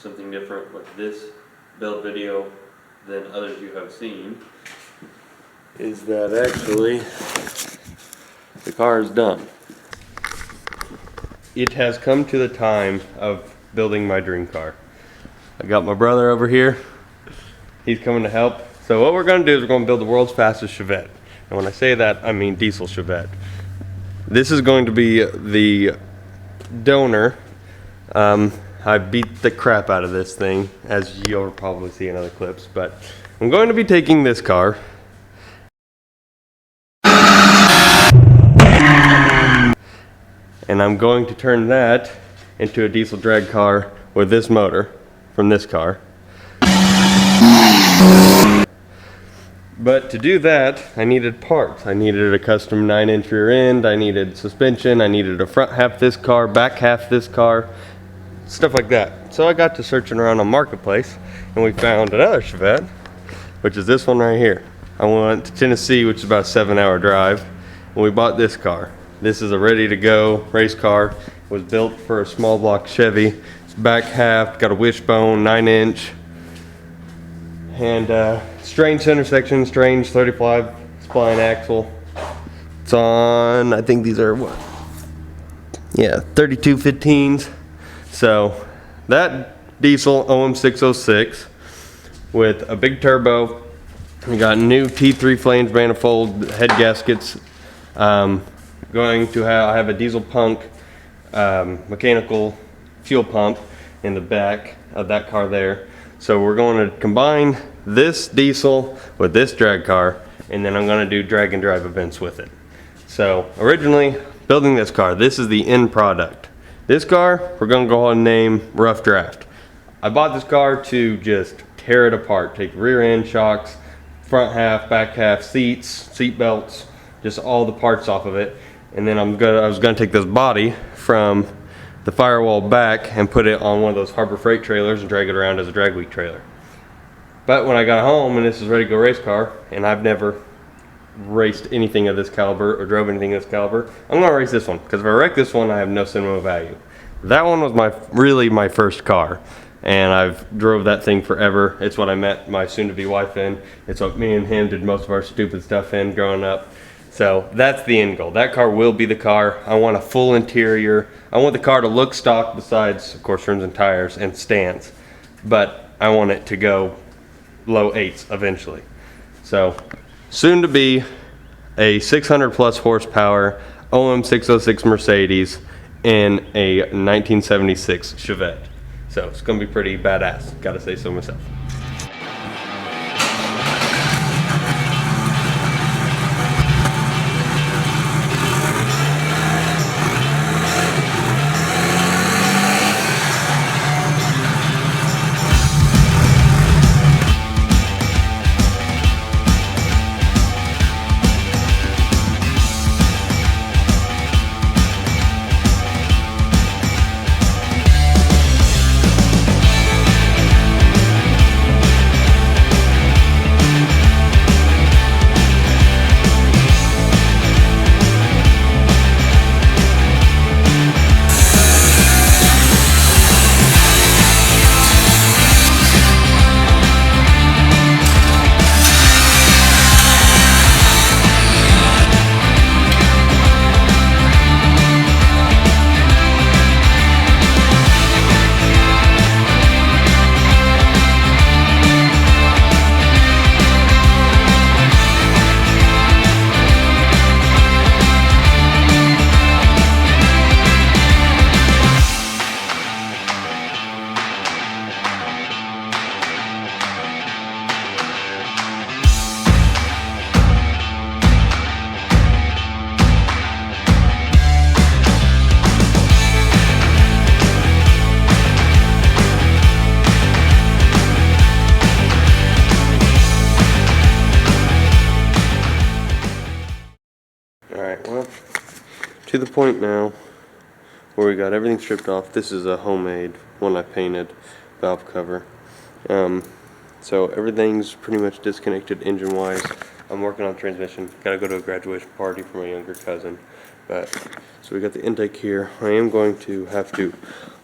something different with this build video than others you have seen is that actually the car is done. It has come to the time of building my dream car. I got my brother over here. He's coming to help. So what we're going to do is we're going to build the world's fastest Chevette. And when I say that, I mean diesel Chevette. This is going to be the donor. I beat the crap out of this thing, as you'll probably see in other clips. But I'm going to be taking this car and I'm going to turn that into a diesel drag car with this motor from this car. But to do that, I needed parts. I needed a custom 9-inch rear end, I needed suspension, I needed a front half this car, back half this car, stuff like that. So I got to searching around on Marketplace and we found another Chevette, which is this one right here. I went to Tennessee, which is about a 7-hour drive, and we bought this car. This is a ready to go race car. It was built for a small block Chevy. It's back half, got a wishbone, 9-inch, and strange center section, strange 35 spline axle. It's on, I think these are what? Yeah, 3215s. So that diesel OM606 with a big turbo. We got new T3 flange manifold head gaskets. Going to have, I have a diesel punk mechanical fuel pump in the back of that car there. So we're going to combine this diesel with this drag car, and then I'm going to do drag and drive events with it. So originally building this car, this is the end product. This car we're going to go ahead and name Rough Draft. I bought this car to just tear it apart, take rear end shocks, front half, back half, seats, seat belts, just all the parts off of it. And then I was gonna take this body from the firewall back and put it on one of those Harbor Freight trailers and drag it around as a drag week trailer. But when I got home and this is ready to go race car, and I've never raced anything of this caliber or drove anything of this caliber, I'm gonna race this one, because if I wreck this one, I have no sentimental value. That one was really my first car, and I've drove that thing forever. It's what I met my soon-to-be wife in. It's what me and him did most of our stupid stuff in growing up. So that's the end goal. That car will be the car. I want a full interior. I want the car to look stock besides, of course, rims and tires and stands. But I want it to go low 8s eventually. So soon to be a 600 plus horsepower OM606 Mercedes in a 1976 Chevette. So it's gonna be pretty badass, gotta say so myself. To the point now where we got everything stripped off. This is a homemade one I painted valve cover. So everything's pretty much disconnected engine wise. I'm working on transmission. Gotta go to a graduation party for my younger cousin. But so we got the intake here. I am going to have to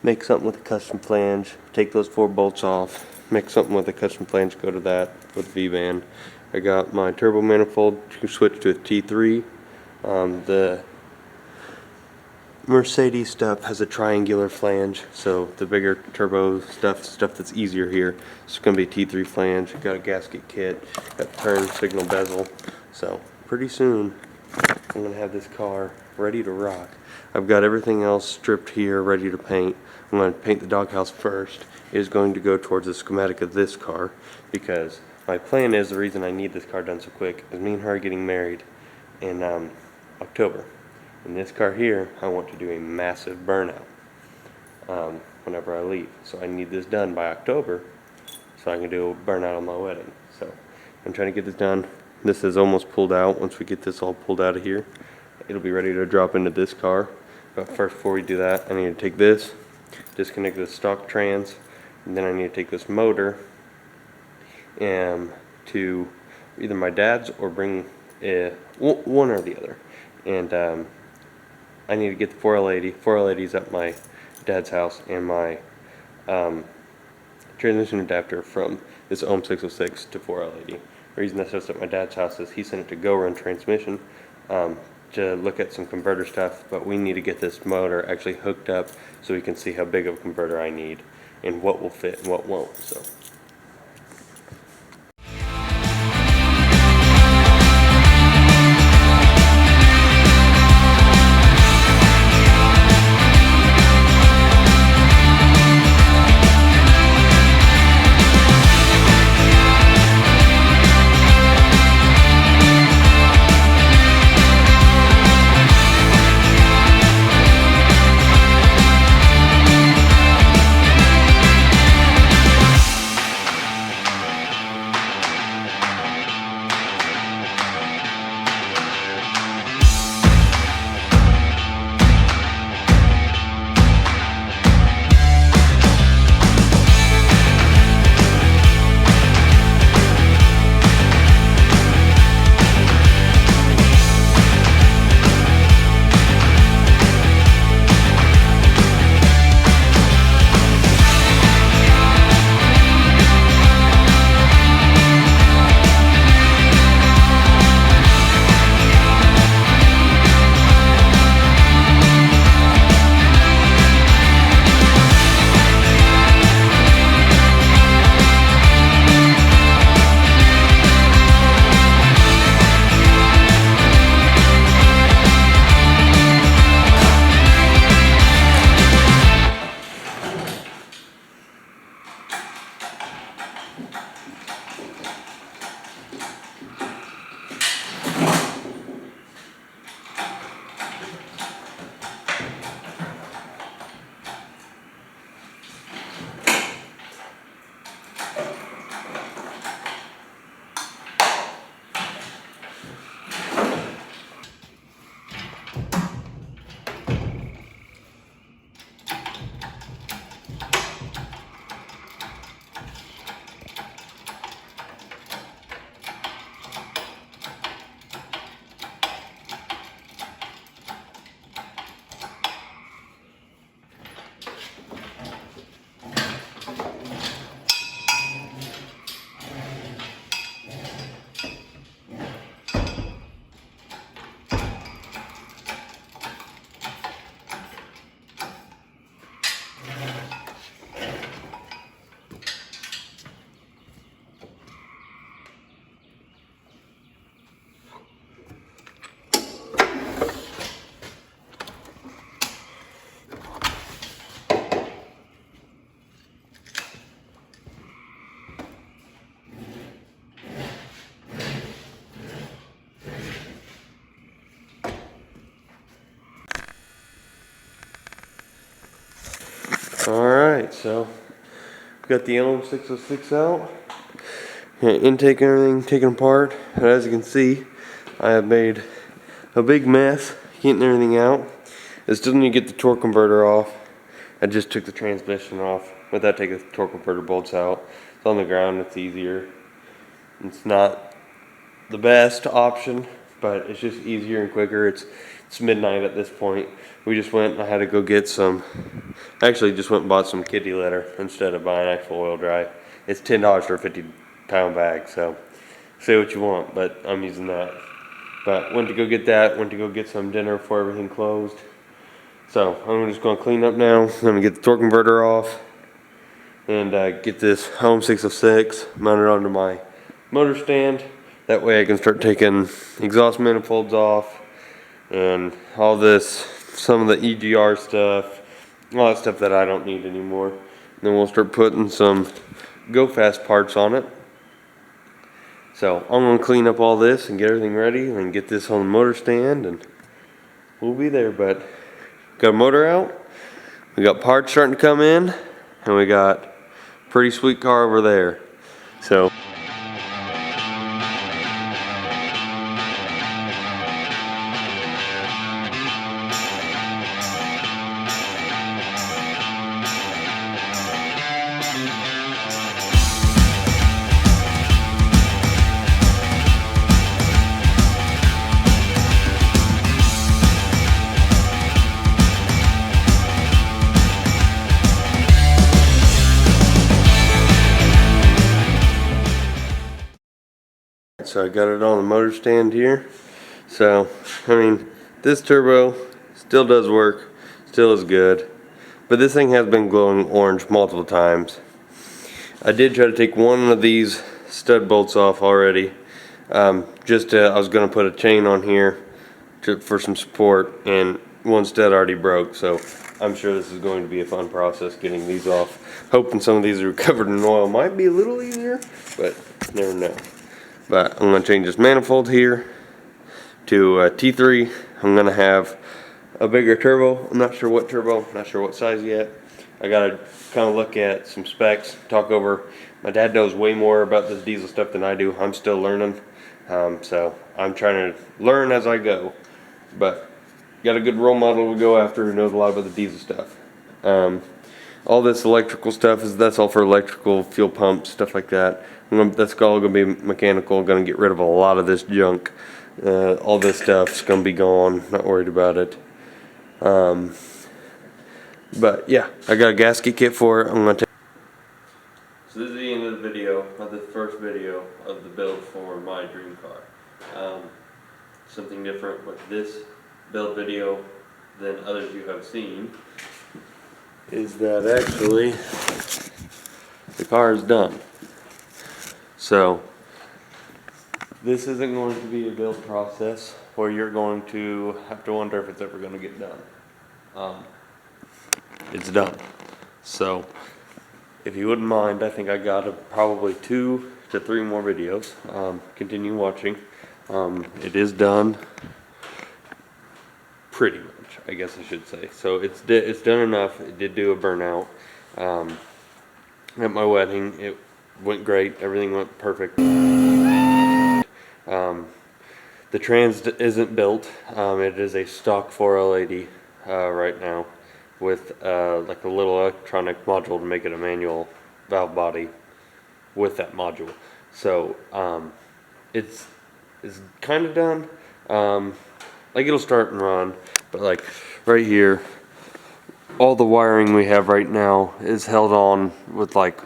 make something with a custom flange, take those 4 bolts off, make something with a custom flange, go to that with V-band. I got my turbo manifold to switch to a T3. The Mercedes stuff has a triangular flange, so the bigger turbo stuff that's easier here, it's going to be a T3 flange. Got a gasket kit, got turn signal bezel, so pretty soon I'm going to have this car ready to rock. I've got everything else stripped here, ready to paint. I'm going to paint the doghouse first. It is going to go towards the schematic of this car, because my plan is, the reason I need this car done so quick is me and her are getting married in October. In this car here, I want to do a massive burnout whenever I leave. So I need this done by October so I can do a burnout on my wedding. So I'm trying to get this done. This is almost pulled out. Once we get this all pulled out of here, it'll be ready to drop into this car. But first, before we do that, I need to take this, disconnect the stock trans, and then I need to take this motor to either my dad's or bring one or the other. And I need to get the 4L80. 4L80's at my dad's house, and my transmission adapter from this ohm 606 to 4L80. The reason that's just at my dad's house is he sent it to Go Run Transmission to look at some converter stuff, but we need to get this motor actually hooked up so we can see how big of a converter I need and what will fit and what won't. So. Alright, so got the ohm 606 out, intake and everything taken apart, and as you can see, I have made a big mess getting everything out. I still need to get the torque converter off. I just took the transmission off without taking the torque converter bolts out. It's on the ground, it's easier. It's not the best option, but it's just easier and quicker. It's It's midnight at this point. We just went and I had to go get some, actually just went and bought some kitty litter instead of buying actual oil dry. It's $10 for a 50-pound bag, so say what you want, but I'm using that. But went to go get that, went to go get some dinner before everything closed. So I'm just gonna clean up now. I'm gonna get the torque converter off and get this Home 606 mounted onto my motor stand. That way I can start taking exhaust manifolds off and all this, some of the EGR stuff, all that stuff that I don't need anymore. And then we'll start putting some go fast parts on it. So I'm gonna clean up all this and get everything ready and get this on the motor stand and we'll be there. But got a motor out, we got parts starting to come in, and we got a pretty sweet car over there. So I got it on the motor stand here. So, I mean, this turbo still does work, still is good, but this thing has been glowing orange multiple times. I did try to take one of these stud bolts off already. I was going to put a chain on here for some support, and one stud already broke, so I'm sure this is going to be a fun process getting these off. Hoping some of these are covered in oil might be a little easier, but never know. But I'm going to change this manifold here to a T3. I'm going to have a bigger turbo. I'm not sure what turbo, not sure what size yet. I got to kind of look at some specs, talk over. My dad knows way more about this diesel stuff than I do. I'm still learning. So I'm trying to learn as I go. But got a good role model to go after who knows a lot about the diesel stuff. All this electrical stuff that's all for electrical, fuel pumps, stuff like that. That's all going to be mechanical. Going to get rid of a lot of this junk. All this stuff's going to be gone. Not worried about it. But yeah, I got a gasket kit for it. I'm going to take. So this is the end of the video, of the first video of the build for my dream car. Something different with this build video than others you have seen is that actually the car is done. So this isn't going to be a build process where you're going to have to wonder if it's ever going to get done. It's done. So if you wouldn't mind, I think I got probably 2 to 3 more videos. Continue watching. It is done pretty much, I guess I should say. So it's done enough. It did do a burnout. At my wedding, it went great. Everything went perfect. The trans isn't built. It is a stock 4L80 right now with like a little electronic module to make it a manual valve body with that module. So it's kind of done. Like it'll start and run, but like right here, all the wiring we have right now is held on with like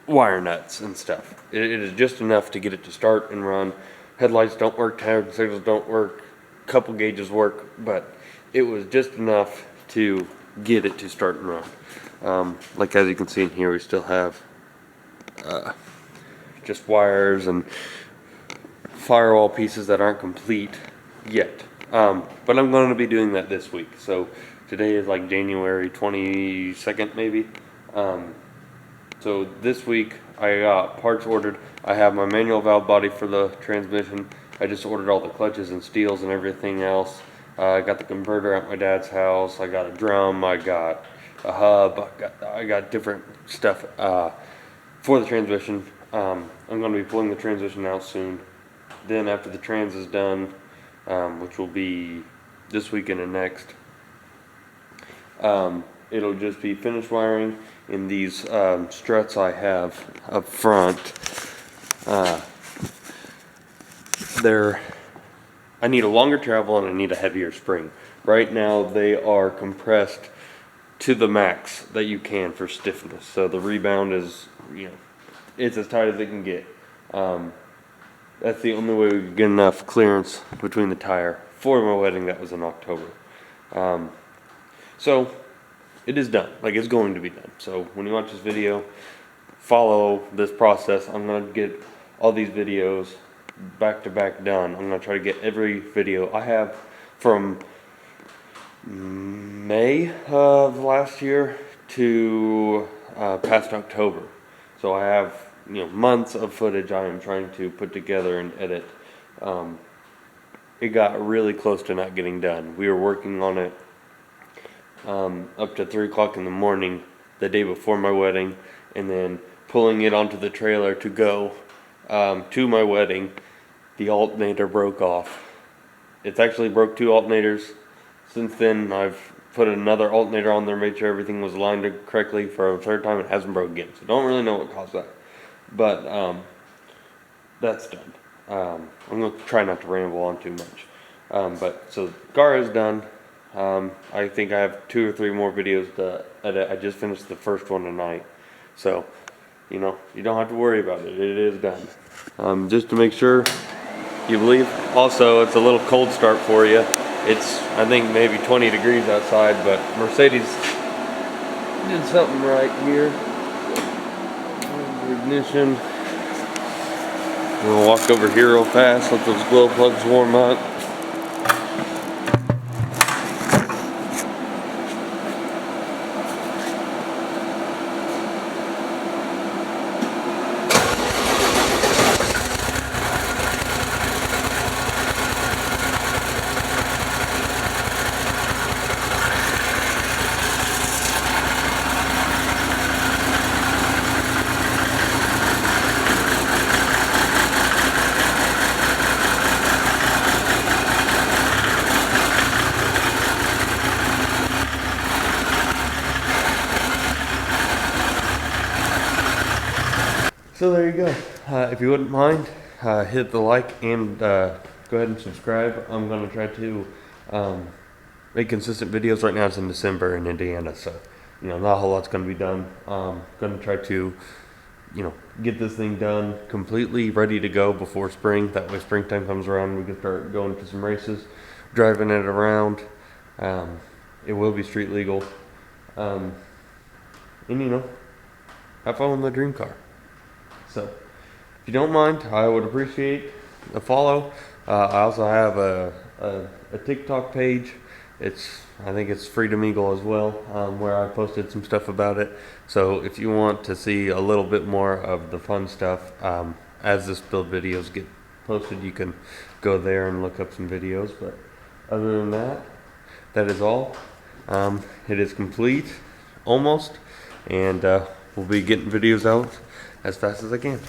wire nuts and stuff. It is just enough to get it to start and run. Headlights don't work, turn signals don't work, couple gauges work, but it was just enough to get it to start and run. Like as you can see in here, we still have just wires and firewall pieces that aren't complete yet. But I'm going to be doing that this week. So today is like January 22nd maybe. So this week I got parts ordered. I have my manual valve body for the transmission. I just ordered all the clutches and steels and everything else. I got the converter at my dad's house. I got a drum. I got a hub. I got different stuff for the transmission. I'm going to be pulling the transmission out soon. Then after the trans is done, which will be this weekend and next, it'll just be finished wiring in these struts I have up front. I need a longer travel and I need a heavier spring. Right now they are compressed to the max that you can for stiffness. So the rebound is, it's as tight as it can get. That's the only way we could get enough clearance between the tire for my wedding. That was in October. So it is done. Like, it's going to be done. So when you watch this video, follow this process. I'm going to get all these videos back to back done. I'm going to try to get every video I have from May of last year to past October. So I have months of footage I am trying to put together and edit. It got really close to not getting done. We were working on it up to 3 o'clock in the morning the day before my wedding, and then pulling it onto the trailer to go to my wedding. The alternator broke off. It's actually broke 2 alternators. Since then, I've put another alternator on there, made sure everything was aligned correctly for a 3rd time. It hasn't broke again, so don't really know what caused that. But that's done. I'm going to try not to ramble on too much. But so the car is done. I think I have 2 or 3 more videos to edit. I just finished the first one tonight. So, you don't have to worry about it. It is done. Just to make sure you believe. Also, it's a little cold start for you. It's, I think, maybe 20 degrees outside, but Mercedes did something right here. Ignition. We'll walk over here real fast, let those glow plugs warm up. So there you go. If you wouldn't mind, hit the like and go ahead and subscribe. I'm going to try to make consistent videos. Right now it's in December in Indiana, so not a whole lot's going to be done. Going to try to get this thing done completely ready to go before spring. That way springtime comes around, we can start going to some races, driving it around. It will be street legal. And have fun with the dream car. So, if you don't mind, I would appreciate a follow. I also have a TikTok page. I think it's Freedom Eagle as well, where I posted some stuff about it. So if you want to see a little bit more of the fun stuff, as this build videos get posted, you can go there and look up some videos. But other than that, that is all. It is complete, almost, and we'll be getting videos out as fast as I can.